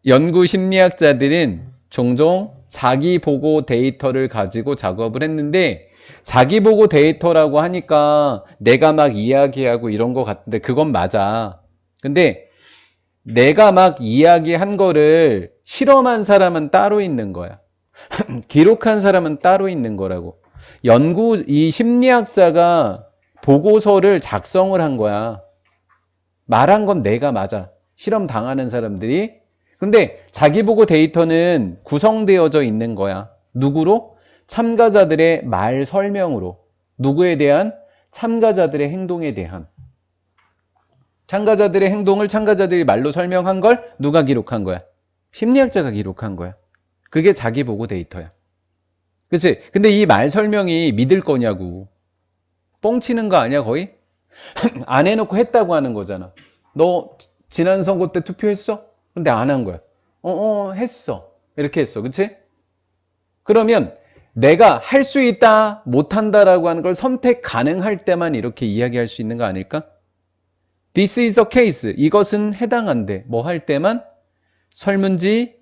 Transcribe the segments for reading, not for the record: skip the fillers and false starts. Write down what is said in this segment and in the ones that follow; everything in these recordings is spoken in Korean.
연구 심리학자들은 종종 자기 보고 데이터를 가지고 작업을 했는데 자기 보고 데이터라고 하니까 내가 막 이야기하고 이런 거 같은데 그건 맞아. 근데 내가 막 이야기한 거를 실험한 사람은 따로 있는 거야. 기록한 사람은 따로 있는 거라고. 이 심리학자가 보고서를 작성을 한 거야. 말한 건 내가 맞아. 실험 당하는 사람들이. 근데 자기 보고 데이터는 구성되어져 있는 거야. 누구로? 참가자들의 말 설명으로. 누구에 대한? 참가자들의 행동에 대한. 참가자들의 행동을 참가자들이 말로 설명한 걸 누가 기록한 거야? 심리학자가 기록한 거야. 그게 자기 보고 데이터야. 그치? 근데 이 말 설명이 믿을 거냐고. 뻥치는 거 아니야, 거의? 안 해놓고 했다고 하는 거잖아. 너 지난 선거 때 투표했어? 근데 안 한 거야. 했어. 이렇게 했어. 그치? 그러면 내가 할 수 있다, 못한다라고 하는 걸 선택 가능할 때만 이렇게 이야기할 수 있는 거 아닐까? This is the case. 이것은 해당한대. 뭐 할 때만? 설문지,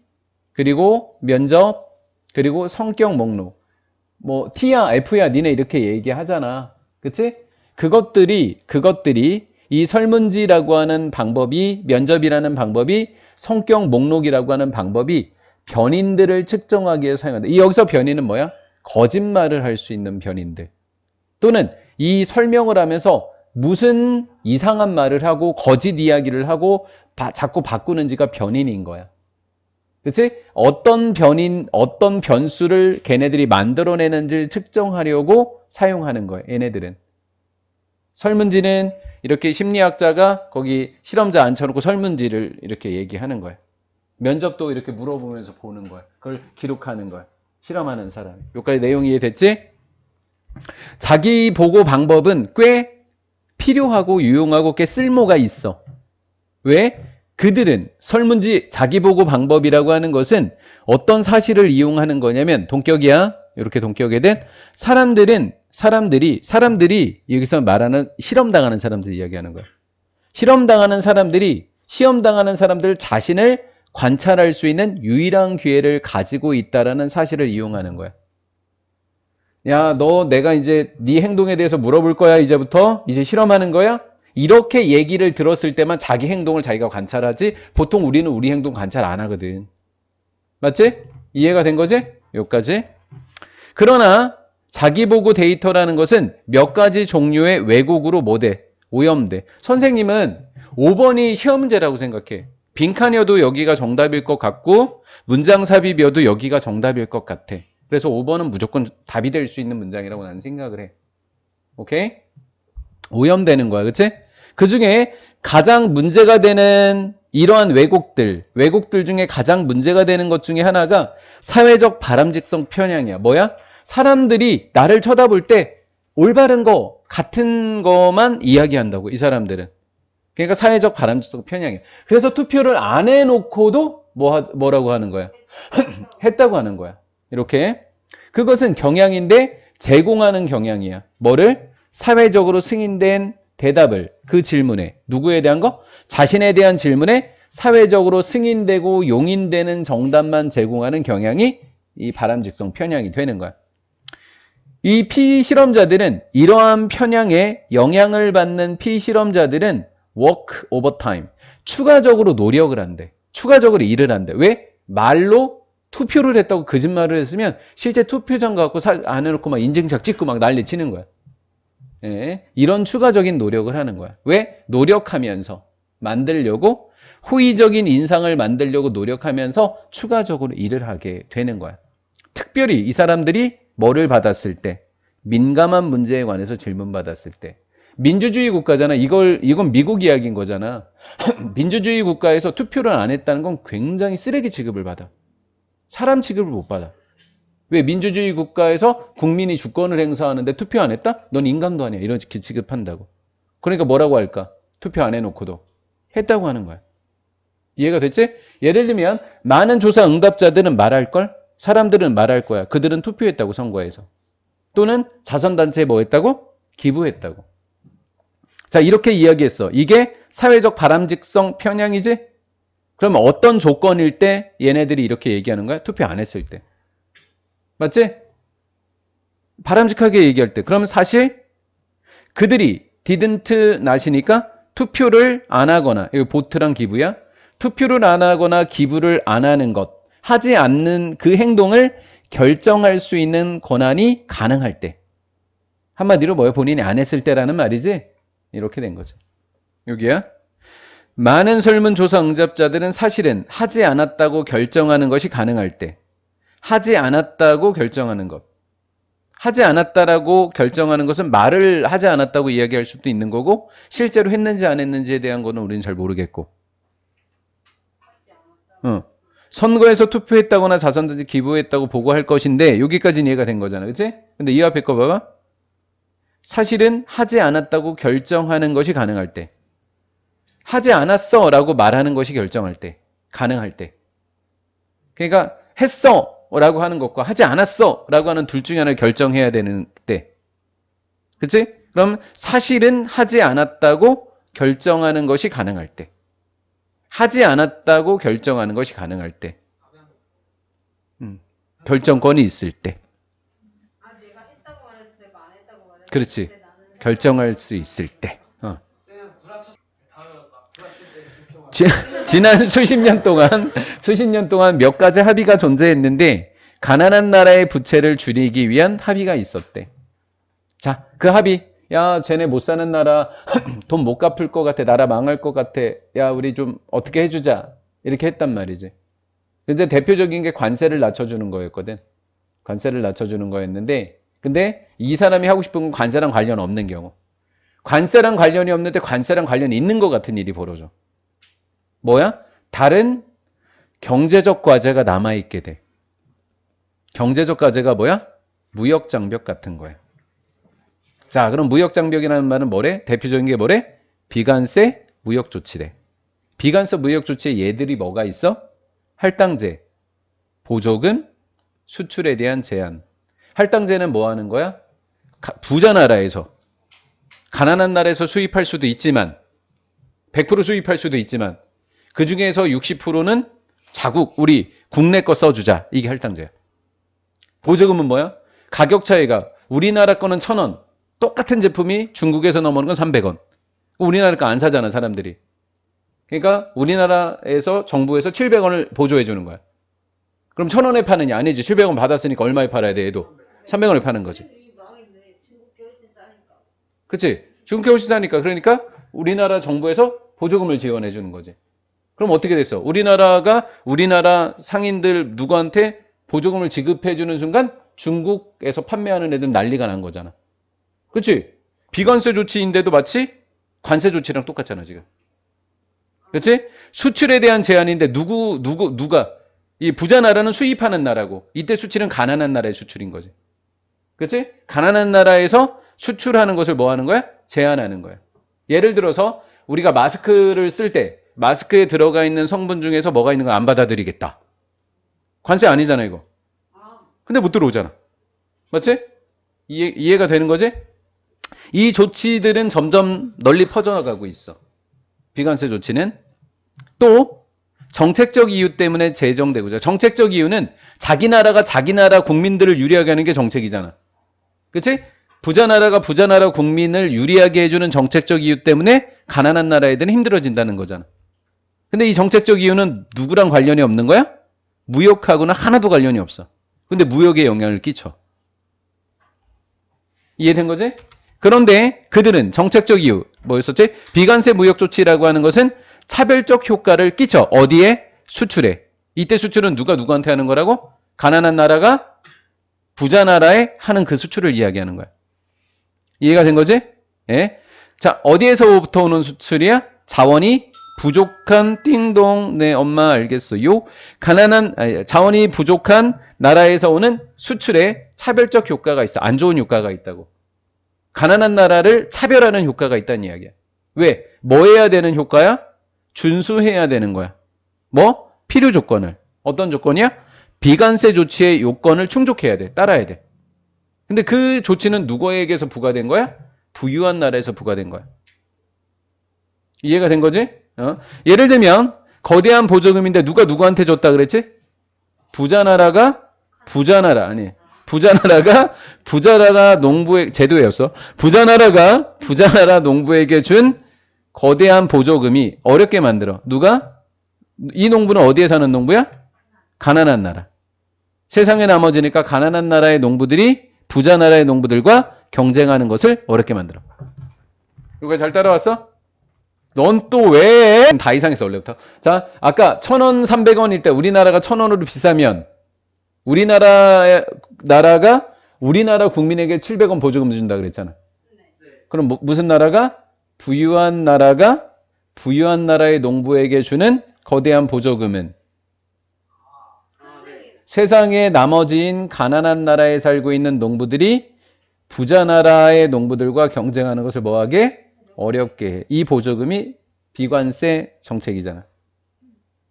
그리고 면접, 그리고 성격 목록. 뭐 T야, F야, 니네 이렇게 얘기하잖아. 그치? 그것들이 이 설문지라고 하는 방법이, 면접이라는 방법이, 성격 목록이라고 하는 방법이 변인들을 측정하기 위해 사용한다. 이 여기서 변인은 뭐야? 거짓말을 할 수 있는 변인들. 또는 이 설명을 하면서 무슨 이상한 말을 하고 거짓 이야기를 하고 자꾸 바꾸는지가 변인인 거야. 그치? 어떤 변수를 걔네들이 만들어내는지를 측정하려고 사용하는 거야, 얘네들은. 설문지는 이렇게 심리학자가 거기 실험자 앉혀놓고 설문지를 이렇게 얘기하는 거야. 면접도 이렇게 물어보면서 보는 거야. 그걸 기록하는 거야. 실험하는 사람이. 여기까지 내용이 이해됐지? 자기 보고 방법은 꽤 필요하고 유용하고 꽤 쓸모가 있어. 왜? 그들은 설문지 자기 보고 방법이라고 하는 것은 어떤 사실을 이용하는 거냐면 동격이야. 이렇게 동격에 된 사람들이 여기서 말하는 실험당하는 사람들 이야기하는 거야. 실험당하는 사람들 자신을 관찰할 수 있는 유일한 기회를 가지고 있다라는 사실을 이용하는 거야. 야, 너 내가 이제 네 행동에 대해서 물어볼 거야. 이제부터 이제 실험하는 거야. 이렇게 얘기를 들었을 때만 자기 행동을 자기가 관찰하지 보통 우리는 우리 행동 관찰 안 하거든. 맞지? 이해가 된 거지? 여기까지. 그러나 자기 보고 데이터라는 것은 몇 가지 종류의 왜곡으로 뭐돼? 오염돼. 선생님은 5번이 시험제라고 생각해. 빈칸이어도 여기가 정답일 것 같고 문장 삽입이어도 여기가 정답일 것 같아. 그래서 5번은 무조건 답이 될 수 있는 문장이라고 나는 생각을 해. 오케이? 오염되는 거야. 그치? 그 중에 가장 문제가 되는 이러한 왜곡들 중에 가장 문제가 되는 것 중에 하나가 사회적 바람직성 편향이야. 뭐야? 사람들이 나를 쳐다볼 때 올바른 거, 같은 거만 이야기한다고, 이 사람들은. 그러니까 사회적 바람직성 편향이야. 그래서 투표를 안 해놓고도 뭐라고 하는 거야? 했다고 하는 거야. 이렇게. 그것은 경향인데 제공하는 경향이야. 뭐를? 사회적으로 승인된 대답을 그 질문에 누구에 대한 거? 자신에 대한 질문에 사회적으로 승인되고 용인되는 정답만 제공하는 경향이 이 바람직성 편향이 되는 거야. 이 피실험자들은 이러한 편향에 영향을 받는 피실험자들은 work overtime, 추가적으로 노력을 한대. 추가적으로 일을 한대. 왜? 말로 투표를 했다고 거짓말을 했으면 실제 투표장 갖고 안 해놓고 막 인증샷 찍고 막 난리 치는 거야. 예, 이런 추가적인 노력을 하는 거야. 왜? 노력하면서 만들려고 호의적인 인상을 만들려고 노력하면서 추가적으로 일을 하게 되는 거야. 특별히 이 사람들이 뭐를 받았을 때? 민감한 문제에 관해서 질문받았을 때. 민주주의 국가잖아. 이건 미국 이야기인 거잖아. 민주주의 국가에서 투표를 안 했다는 건 굉장히 쓰레기 취급을 받아. 사람 취급을 못 받아. 왜? 민주주의 국가에서 국민이 주권을 행사하는데 투표 안 했다? 넌 인간도 아니야. 이렇게 취급한다고. 그러니까 뭐라고 할까? 투표 안 해놓고도. 했다고 하는 거야. 이해가 됐지? 예를 들면 많은 조사 응답자들은 말할걸? 사람들은 말할 거야. 그들은 투표했다고, 선거에서. 또는 자선단체에 뭐 했다고? 기부했다고. 자, 이렇게 이야기했어. 이게 사회적 바람직성 편향이지? 그러면 어떤 조건일 때 얘네들이 이렇게 얘기하는 거야? 투표 안 했을 때. 맞지? 바람직하게 얘기할 때. 그러면 사실 그들이 didn't not이니까 투표를 안 하거나, 이거 보트랑 기부야. 투표를 안 하거나 기부를 안 하는 것, 하지 않는 그 행동을 결정할 수 있는 권한이 가능할 때. 한마디로 뭐야? 본인이 안 했을 때라는 말이지? 이렇게 된 거죠. 여기야. 많은 설문조사 응답자들은 사실은 하지 않았다고 결정하는 것이 가능할 때. 하지 않았다고 결정하는 것. 하지 않았다라고 결정하는 것은 말을 하지 않았다고 이야기할 수도 있는 거고, 실제로 했는지 안 했는지에 대한 거는 우리는 잘 모르겠고. 선거에서 투표했다거나 자선단체 기부했다고 보고할 것인데, 여기까지는 이해가 된 거잖아. 그치? 근데 이 앞에 거 봐봐. 사실은 하지 않았다고 결정하는 것이 가능할 때. 하지 않았어 라고 말하는 것이 결정할 때. 가능할 때. 그러니까 했어 라고 하는 것과 하지 않았어 라고 하는 둘 중에 하나를 결정해야 되는 때. 그치? 그럼 사실은 하지 않았다고 결정하는 것이 가능할 때. 하지 않았다고 결정하는 것이 가능할 때. 결정권이 있을 때. 내가 했다고 말해도 되고 안 했다고 말해도 그렇지. 결정할 수 있을 때. 지난 수십 년 동안 몇 가지 합의가 존재했는데 가난한 나라의 부채를 줄이기 위한 합의가 있었대. 자, 그 합의. 야, 쟤네 못 사는 나라 돈 못 갚을 것 같아. 나라 망할 것 같아. 야, 우리 좀 어떻게 해주자. 이렇게 했단 말이지. 근데 대표적인 게 관세를 낮춰주는 거였거든. 관세를 낮춰주는 거였는데, 근데 이 사람이 하고 싶은 건 관세랑 관련 없는 경우. 관세랑 관련이 없는데 관세랑 관련이 있는 것 같은 일이 벌어져. 뭐야? 다른 경제적 과제가 남아있게 돼. 경제적 과제가 뭐야? 무역장벽 같은 거야. 자, 그럼 무역장벽이라는 말은 뭐래? 대표적인 게 뭐래? 비관세 무역조치래. 비관세 무역조치에 얘들이 뭐가 있어? 할당제, 보조금, 수출에 대한 제한. 할당제는 뭐 하는 거야? 부자 나라에서, 가난한 나라에서 수입할 수도 있지만, 100% 수입할 수도 있지만, 그 중에서 60%는 자국, 우리 국내 거 써주자. 이게 할당제야. 보조금은 뭐야? 가격 차이가 우리나라 거는 1,000원. 똑같은 제품이 중국에서 넘어오는 건 300원. 우리나라 거 안 사잖아, 사람들이. 그러니까 우리나라에서 정부에서 700원을 보조해 주는 거야. 그럼 1,000원에 파느냐? 아니지. 700원 받았으니까 얼마에 팔아야 돼, 얘도? 300원에 파는 거지. 그치? 중국이 훨씬 싸니까. 그러니까 우리나라 정부에서 보조금을 지원해 주는 거지. 그럼 어떻게 됐어? 우리나라 상인들 누구한테 보조금을 지급해 주는 순간 중국에서 판매하는 애들 난리가 난 거잖아. 그치? 비관세 조치인데도 마치 관세 조치랑 똑같잖아, 지금. 그치? 수출에 대한 제한인데 누가 이 부자 나라는 수입하는 나라고, 이때 수출은 가난한 나라의 수출인 거지. 그치? 가난한 나라에서 수출하는 것을 뭐 하는 거야? 제한하는 거야. 예를 들어서 우리가 마스크를 쓸 때 마스크에 들어가 있는 성분 중에서 뭐가 있는 거 안 받아들이겠다. 관세 아니잖아, 이거. 근데 못 들어오잖아. 맞지? 이해가 되는 거지? 이 조치들은 점점 널리 퍼져나가고 있어. 비관세 조치는. 또 정책적 이유 때문에 제정되고자. 정책적 이유는 자기 나라가 자기 나라 국민들을 유리하게 하는 게 정책이잖아. 그치? 부자 나라가 부자 나라 국민을 유리하게 해주는 정책적 이유 때문에 가난한 나라 애들은 힘들어진다는 거잖아. 근데 이 정책적 이유는 누구랑 관련이 없는 거야? 무역하고는 하나도 관련이 없어. 근데 무역에 영향을 끼쳐. 이해된 거지? 그런데 그들은 정책적 이유, 뭐였었지? 비관세 무역 조치라고 하는 것은 차별적 효과를 끼쳐. 어디에? 수출에. 이때 수출은 누가 누구한테 하는 거라고? 가난한 나라가 부자 나라에 하는 그 수출을 이야기하는 거야. 이해가 된 거지? 예. 자, 어디에서부터 오는 수출이야? 자원이 부족한 띵동. 네, 엄마 알겠어요. 자원이 부족한 나라에서 오는 수출에 차별적 효과가 있어. 안 좋은 효과가 있다고. 가난한 나라를 차별하는 효과가 있다는 이야기야. 왜? 뭐 해야 되는 효과야? 준수해야 되는 거야. 뭐? 필요 조건을. 어떤 조건이야? 비관세 조치의 요건을 충족해야 돼. 따라야 돼. 근데 그 조치는 누구에게서 부과된 거야? 부유한 나라에서 부과된 거야. 이해가 된 거지? 예를 들면 거대한 보조금인데 누가 누구한테 줬다 그랬지? 부자나라가 부자나라 농부의 제도였어. 부자나라 농부에게 준 거대한 보조금이 어렵게 만들어. 누가? 이 농부는 어디에 사는 농부야? 가난한 나라. 세상에 나머지니까 가난한 나라의 농부들이 부자나라의 농부들과 경쟁하는 것을 어렵게 만들어. 이거 잘 따라왔어? 넌 또 왜? 다 이상했어 원래부터. 자, 아까 1,000원, 300원일 때 우리나라가 1,000원으로 비싸면 우리나라 국민에게 700원 보조금 준다 그랬잖아. 그럼 무슨 나라가? 부유한 나라의 농부에게 주는 거대한 보조금은 세상에 나머지인 가난한 나라에 살고 있는 농부들이 부자 나라의 농부들과 경쟁하는 것을 뭐하게? 어렵게 해. 이 보조금이 비관세 정책이잖아.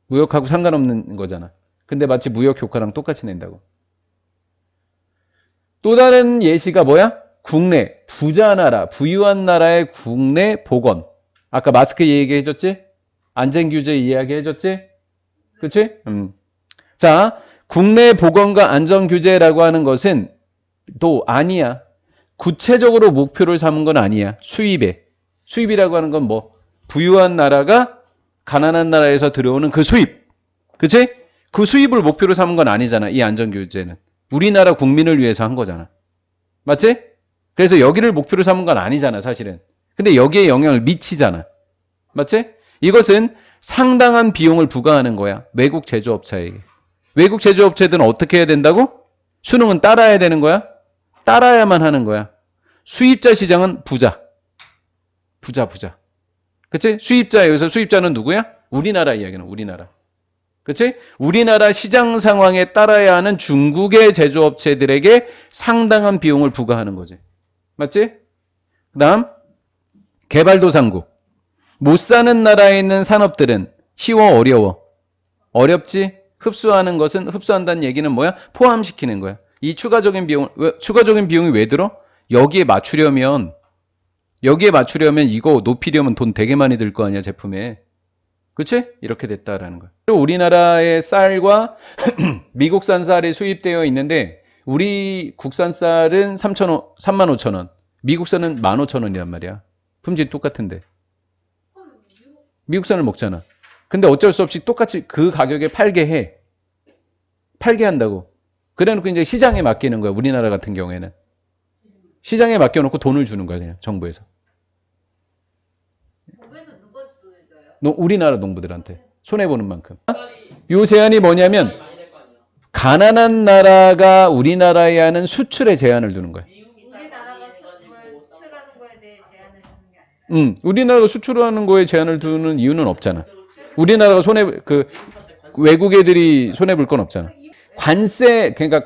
무역하고 상관없는 거잖아. 근데 마치 무역 효과랑 똑같이 낸다고. 또 다른 예시가 뭐야? 국내, 부유한 나라의 국내 보건. 아까 마스크 얘기해줬지? 안전규제 이야기해줬지? 그치? 자, 국내 보건과 안전규제라고 하는 것은 또 아니야. 구체적으로 목표를 삼은 건 아니야. 수입이라고 하는 건 뭐? 부유한 나라가 가난한 나라에서 들어오는 그 수입. 그치? 그 수입을 목표로 삼은 건 아니잖아. 이 안전규제는. 우리나라 국민을 위해서 한 거잖아. 맞지? 그래서 여기를 목표로 삼은 건 아니잖아, 사실은. 근데 여기에 영향을 미치잖아. 맞지? 이것은 상당한 비용을 부과하는 거야. 외국 제조업체에게. 외국 제조업체들은 어떻게 해야 된다고? 수능은 따라야 되는 거야? 따라야만 하는 거야. 수입자 시장은 부자. 그치? 여기서 수입자는 누구야? 우리나라 이야기는 우리나라. 그치? 우리나라 시장 상황에 따라야 하는 중국의 제조업체들에게 상당한 비용을 부과하는 거지. 맞지? 그 다음, 개발도상국. 못 사는 나라에 있는 산업들은 쉬워, 어려워? 어렵지? 흡수한다는 얘기는 뭐야? 포함시키는 거야. 이 추가적인 비용이 왜 들어? 여기에 맞추려면 이거 높이려면 돈 되게 많이 들 거 아니야, 제품에. 그치? 이렇게 됐다라는 거야. 그리고 우리나라의 쌀과 미국산 쌀이 수입되어 있는데 우리 국산 쌀은 35,000원, 미국산은 15,000원이란 말이야. 품질 똑같은데. 미국산을 먹잖아. 근데 어쩔 수 없이 똑같이 그 가격에 팔게 한다고. 그래 놓고 이제 시장에 맡기는 거야. 우리나라 같은 경우에는. 시장에 맡겨놓고 돈을 주는 거야, 그냥 정부에서. 정부에서 누가 돈을 줘요? 우리나라 농부들한테. 손해보는 만큼. 요 제한이 뭐냐면 가난한 나라가 우리나라에 하는 수출에 제한을 두는 거야. 우리나라가 수출하는 거에 대해 제한을 두는 게 아니라. 우리나라가 수출하는 거에 제한을 두는 이유는 없잖아. 우리나라가 외국 애들이 손해볼 건 없잖아. 그러니까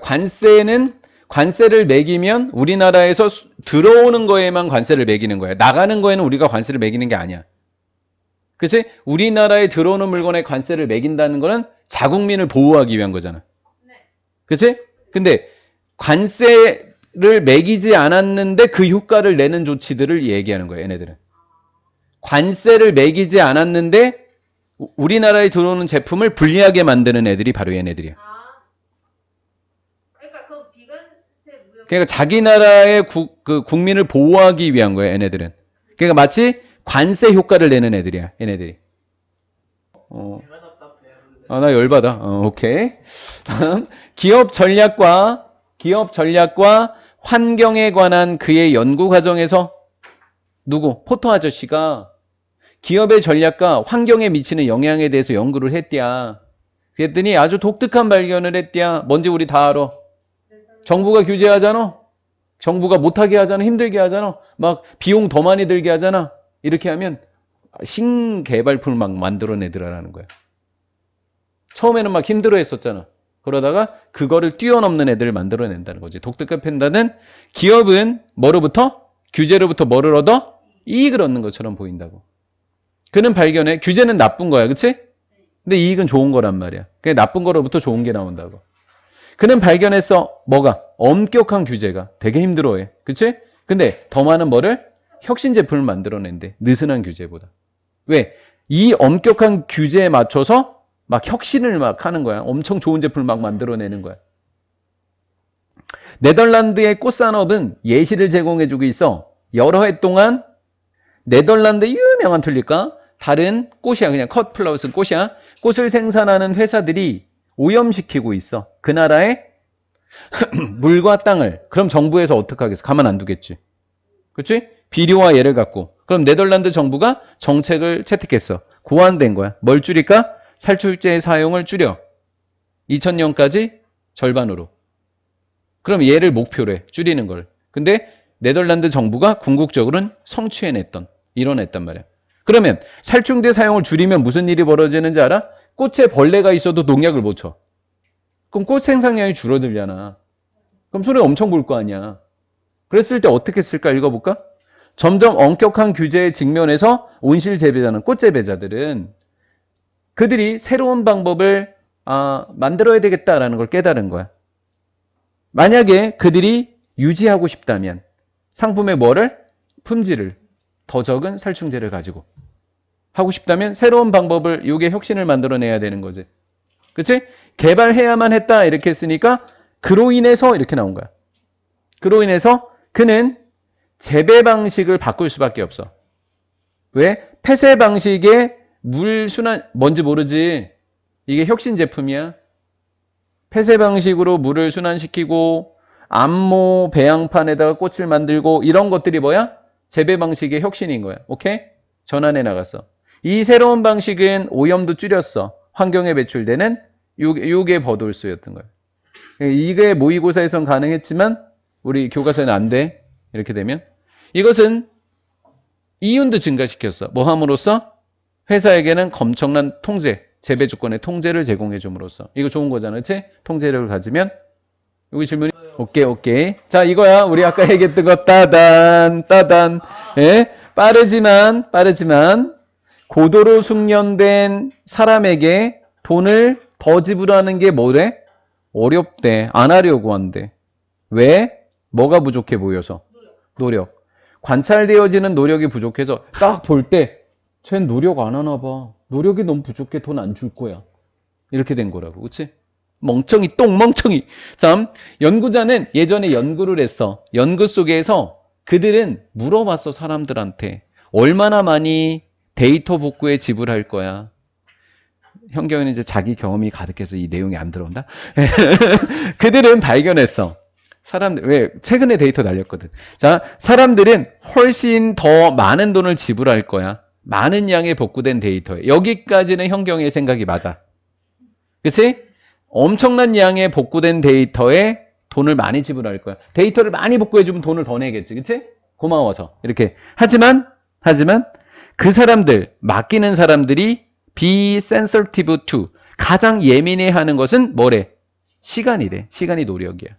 관세를 매기면 우리나라에서 들어오는 거에만 관세를 매기는 거야. 나가는 거에는 우리가 관세를 매기는 게 아니야. 그치? 우리나라에 들어오는 물건에 관세를 매긴다는 거는 자국민을 보호하기 위한 거잖아. 그치? 근데 관세를 매기지 않았는데 그 효과를 내는 조치들을 얘기하는 거야, 얘네들은. 관세를 매기지 않았는데 우리나라에 들어오는 제품을 불리하게 만드는 애들이 바로 얘네들이야. 그러니까 그 비관세 무역. 그러니까 자기 나라의 국민을 보호하기 위한 거야, 얘네들은. 그러니까 마치 관세 효과를 내는 애들이야, 얘네들이. 나 열받아. 오케이. 다음, 기업 전략과 환경에 관한 그의 연구 과정에서 포터 아저씨가 기업의 전략과 환경에 미치는 영향에 대해서 연구를 했대야. 그랬더니 아주 독특한 발견을 했대야. 뭔지 우리 다 알아. 정부가 규제하잖아. 정부가 못하게 하잖아. 힘들게 하잖아. 막 비용 더 많이 들게 하잖아. 이렇게 하면 신개발품을 막 만들어내더라라는 거야. 처음에는 막 힘들어 했었잖아. 그러다가 그거를 뛰어넘는 애들을 만들어낸다는 거지. 독특한 판단은 기업은 뭐로부터? 규제로부터 뭐를 얻어? 이익을 얻는 것처럼 보인다고. 그는 발견해. 규제는 나쁜 거야. 그치? 근데 이익은 좋은 거란 말이야. 그게 나쁜 거로부터 좋은 게 나온다고. 그는 발견했어. 뭐가? 엄격한 규제가. 되게 힘들어해. 그치? 근데 더 많은 뭐를? 혁신 제품을 만들어낸대. 느슨한 규제보다. 왜? 이 엄격한 규제에 맞춰서 막 혁신을 막 하는 거야. 엄청 좋은 제품을 막 만들어내는 거야. 네덜란드의 꽃산업은 예시를 제공해주고 있어. 여러 해 동안 네덜란드 유명한 튤립과 다른 꽃이야. 그냥 컷 플라워스 꽃이야. 꽃을 생산하는 회사들이 오염시키고 있어. 그 나라의 물과 땅을. 그럼 정부에서 어떻게 하겠어? 가만 안 두겠지. 그렇지? 비료와 예를 갖고. 그럼 네덜란드 정부가 정책을 채택했어. 고안된 거야. 뭘 줄일까? 살충제의 사용을 줄여. 2000년까지 절반으로. 그럼 얘를 목표로 해. 줄이는 걸. 근데 네덜란드 정부가 궁극적으로는 성취해냈던, 이뤄냈단 말이야. 그러면 살충제 사용을 줄이면 무슨 일이 벌어지는지 알아? 꽃에 벌레가 있어도 농약을 못 쳐. 그럼 꽃 생산량이 줄어들잖아. 그럼 손해 엄청 볼 거 아니야. 그랬을 때 어떻게 쓸까 읽어볼까? 점점 엄격한 규제에 직면해서 온실 재배자는 꽃 재배자들은 그들이 새로운 방법을 만들어야 되겠다라는 걸 깨달은 거야. 만약에 그들이 유지하고 싶다면 상품의 뭐를? 품질을 더 적은 살충제를 가지고 하고 싶다면 새로운 방법을 요게 혁신을 만들어내야 되는 거지. 그치? 개발해야만 했다 이렇게 했으니까 그로 인해서 이렇게 나온 거야. 그로 인해서 그는 재배 방식을 바꿀 수밖에 없어. 왜? 폐쇄 방식의 물 순환 뭔지 모르지. 이게 혁신 제품이야. 폐쇄 방식으로 물을 순환시키고 암모 배양판에다가 꽃을 만들고 이런 것들이 뭐야? 재배 방식의 혁신인 거야. 오케이? 전환해 나갔어. 이 새로운 방식은 오염도 줄였어. 환경에 배출되는 요게 버돌수였던 거야. 이게 모의고사에선 가능했지만 우리 교과서에는 안 돼. 이렇게 되면 이것은 이윤도 증가시켰어. 뭐 함으로써? 회사에게는 엄청난 통제, 재배 조건의 통제를 제공해 줌으로써. 이거 좋은 거잖아. 그치? 통제력을 가지면. 여기 질문이 오케이. 자, 이거야. 우리 아까 얘기했던 거 따단. 예? 빠르지만 고도로 숙련된 사람에게 돈을 더 지불하는 게 뭐래? 어렵대. 안 하려고 한대. 왜? 뭐가 부족해 보여서? 노력. 관찰되어지는 노력이 부족해서 딱 볼 때 쟨 노력 안 하나 봐. 노력이 너무 부족해. 돈 안 줄 거야. 이렇게 된 거라고. 그치? 똥멍청이. 참, 연구자는 예전에 연구를 했어. 연구 속에서 그들은 물어봤어, 사람들한테. 얼마나 많이 데이터 복구에 지불할 거야. 현경이는 이제 자기 경험이 가득해서 이 내용이 안 들어온다. 그들은 발견했어. 왜? 최근에 데이터 날렸거든. 자, 사람들은 훨씬 더 많은 돈을 지불할 거야. 많은 양의 복구된 데이터에. 여기까지는 현경의 생각이 맞아. 그치? 엄청난 양의 복구된 데이터에 돈을 많이 지불할 거야. 데이터를 많이 복구해주면 돈을 더 내겠지. 그치? 고마워서. 이렇게. 하지만, 그 사람들, 맡기는 사람들이 be sensitive to. 가장 예민해 하는 것은 뭐래? 시간이래. 시간이 노력이야.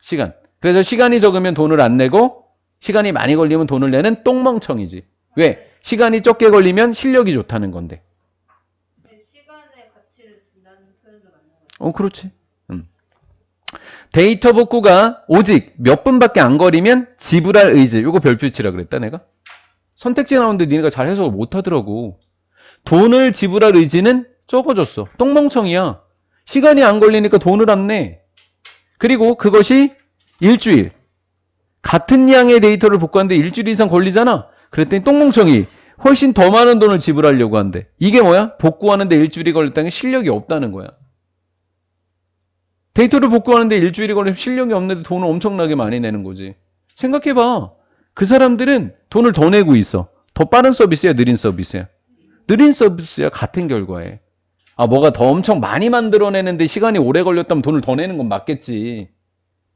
시간. 그래서 시간이 적으면 돈을 안 내고, 시간이 많이 걸리면 돈을 내는 똥멍청이지. 왜? 시간이 적게 걸리면 실력이 좋다는 건데. 시간의 가치를 준다는 표현도 맞는 거죠. 그렇지. 데이터 복구가 오직 몇 분밖에 안 걸리면 지불할 의지. 이거 별표치라 그랬다 내가. 선택지 나오는데 니네가 잘 해석을 못 하더라고. 돈을 지불할 의지는 적어졌어. 똥멍청이야. 시간이 안 걸리니까 돈을 안 내. 그리고 그것이 일주일. 같은 양의 데이터를 복구하는데 일주일 이상 걸리잖아. 그랬더니 똥멍청이 훨씬 더 많은 돈을 지불하려고 한대. 이게 뭐야? 복구하는데 일주일이 걸렸다는 게 실력이 없다는 거야. 데이터를 복구하는데 일주일이 걸리면 실력이 없는데 돈을 엄청나게 많이 내는 거지. 생각해봐. 그 사람들은 돈을 더 내고 있어. 더 빠른 서비스야, 느린 서비스야? 느린 서비스야, 같은 결과에. 뭐가 더 엄청 많이 만들어내는데 시간이 오래 걸렸다면 돈을 더 내는 건 맞겠지.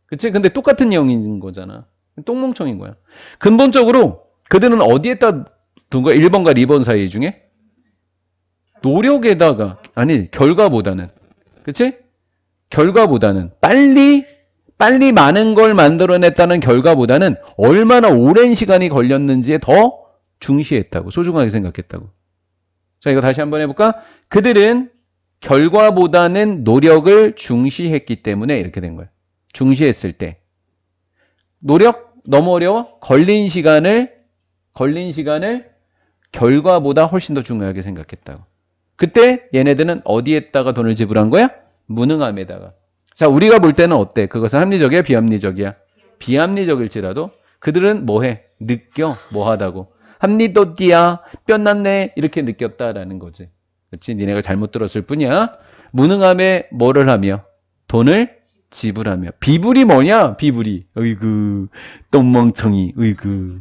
그치? 근데 똑같은 내용인 거잖아. 똥멍청인 거야. 근본적으로 그들은 어디에다 둔 거야? 1번과 2번 사이 중에? 노력에다가, 결과보다는. 그치? 결과보다는 빨리 많은 걸 만들어냈다는 결과보다는 얼마나 오랜 시간이 걸렸는지에 더 중시했다고, 소중하게 생각했다고. 자, 이거 다시 한번 해볼까? 그들은 결과보다는 노력을 중시했기 때문에 이렇게 된 거예요. 중시했을 때. 노력 너무 어려워? 걸린 시간을 결과보다 훨씬 더 중요하게 생각했다고. 그때 얘네들은 어디에다가 돈을 지불한 거야? 무능함에다가. 자, 우리가 볼 때는 어때? 그것은 합리적이야, 비합리적이야? 비합리적일지라도 그들은 뭐해? 느껴, 뭐하다고. 합리도띠야, 뼈났네, 이렇게 느꼈다라는 거지. 그렇지? 니네가 잘못 들었을 뿐이야. 무능함에 뭐를 하며? 돈을 지불하며. 비불이 뭐냐? 비불이. 어이구, 똥멍청이, 어이구.